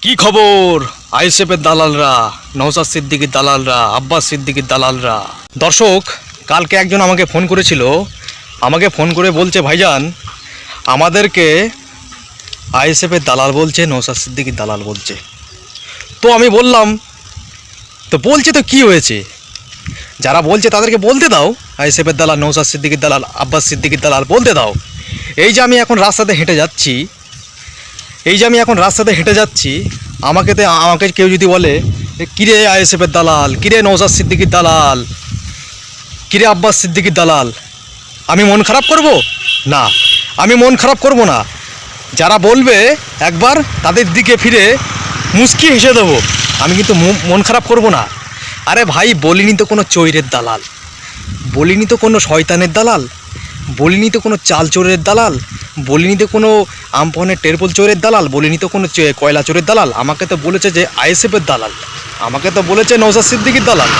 কি খবর আইএসএফের দালালরা, নওশাদ সিদ্দিকীর দালালরা, আব্বাস সিদ্দিকীর দালালরা। দর্শক, কালকে একজন আমাকে ফোন করেছিল, আমাকে ফোন করে বলছে ভাইজান আমাদেরকে আইএসএফের দালাল বলছে, নওশাদ সিদ্দিকীর দালাল বলছে। তো আমি বললাম তো বলছে তো কি হয়েছে, যারা বলছে তাদেরকে বলতে দাও, আইএসএফের দালাল, নওশাদ সিদ্দিকীর দালাল, আব্বাস সিদ্দিকীর দালাল বলতে দাও। এই যে আমি এখন রাস্তাতে হেঁটে যাচ্ছি, আমাকে কেউ যদি বলে কিরে আইএসএফের দালাল, কিরে নওশাদ সিদ্দিকীর দালাল, কিরে আব্বাস সিদ্দিকীর দালাল, আমি মন খারাপ করব না? আমি মন খারাপ করব না। যারা বলবে একবার তাদের দিকে ফিরে মুচকি হেসে দেবো, আমি কিন্তু মন খারাপ করব না। আরে ভাই, বলিনি তো কোনো চৈরের দালাল, বলিনি তো কোনো শয়তানের দালাল, বলিনি তো কোনো চাল চোরের দালাল, বলিনি তো কোনো আমপনের টেরপল চোরের দালাল, বলিনি তো কোনো কয়লা চোরের দালাল। আমাকে তো বলেছে যে আইএসএফের দালাল, আমাকে তো বলেছে নওশাদ সিদ্দিকীর দালাল,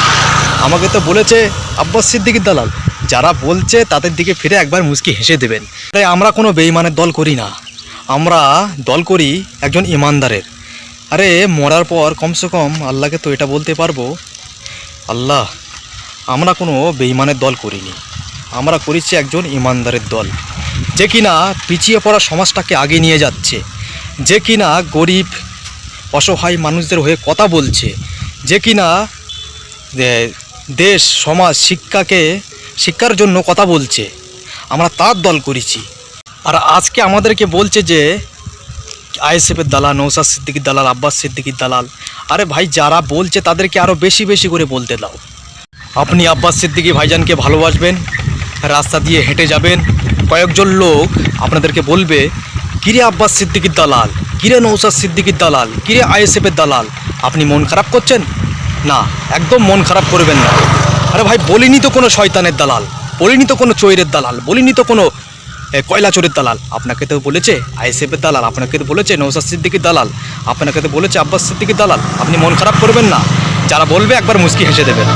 আমাকে তো বলেছে আব্বাস সিদ্দিকীর দালাল। যারা বলছে তাদের দিকে ফিরে একবার মুচকি হেসে দেবেন। তাই আমরা কোনো বেঈমানের দল করি না, আমরা দল করি একজন ইমানদারের। আরে মরার পর কমসে কম আল্লাহকে তো এটা বলতে পারবো, আল্লাহ আমরা কোনো বেঈমানের দল করিনি, আমরা করেছি একজন ইমানদারের দল, যে কিনা পিছিয়ে পড়া সমাজটাকে আগে নিয়ে যাচ্ছে, যে কিনা গরিব অসহায় মানুষদের হয়ে কথা বলছে, যে কিনা দেশ সমাজ শিক্ষার জন্য কথা বলছে। আমরা তার দল করেছি। আর আজকে আমাদেরকে বলছে যে আইএসএফের দালাল, নওশাদ সিদ্দিকীর দালাল, আব্বাস সিদ্দিকীর দালাল। আরে ভাই, যারা বলছে তাদেরকে আরও বেশি বেশি করে বলতে দাও। আপনি আব্বাস সিদ্দিকী ভাইজানকে ভালোবাসবেন, রাস্তা দিয়ে হেঁটে যাবেন, কয়েকজন লোক আপনাদেরকে বলবে কিরে আব্বাস সিদ্দিকীর দালাল, কিরে নওশাদ সিদ্দিকীর দালাল, কিরে আইএসএফের দালাল। আপনি মন খারাপ করছেন না? একদম মন খারাপ করবেন না। আরে ভাই, বলিনি তো কোনো শয়তানের দালাল, বলিনি তো কোনো চৈরের দালাল, বলিনি তো কোনো কয়লা চোরের দালাল। আপনাকে তো বলেছে আইএসএফের দালাল, আপনাকে তো বলেছে নওশাদ সিদ্দিকীর দালাল, আপনাকে তো বলেছে আব্বাস সিদ্দিকীর দালাল। আপনি মন খারাপ করবেন না, যারা বলবে একবার মুচকি হেসে দেবেন।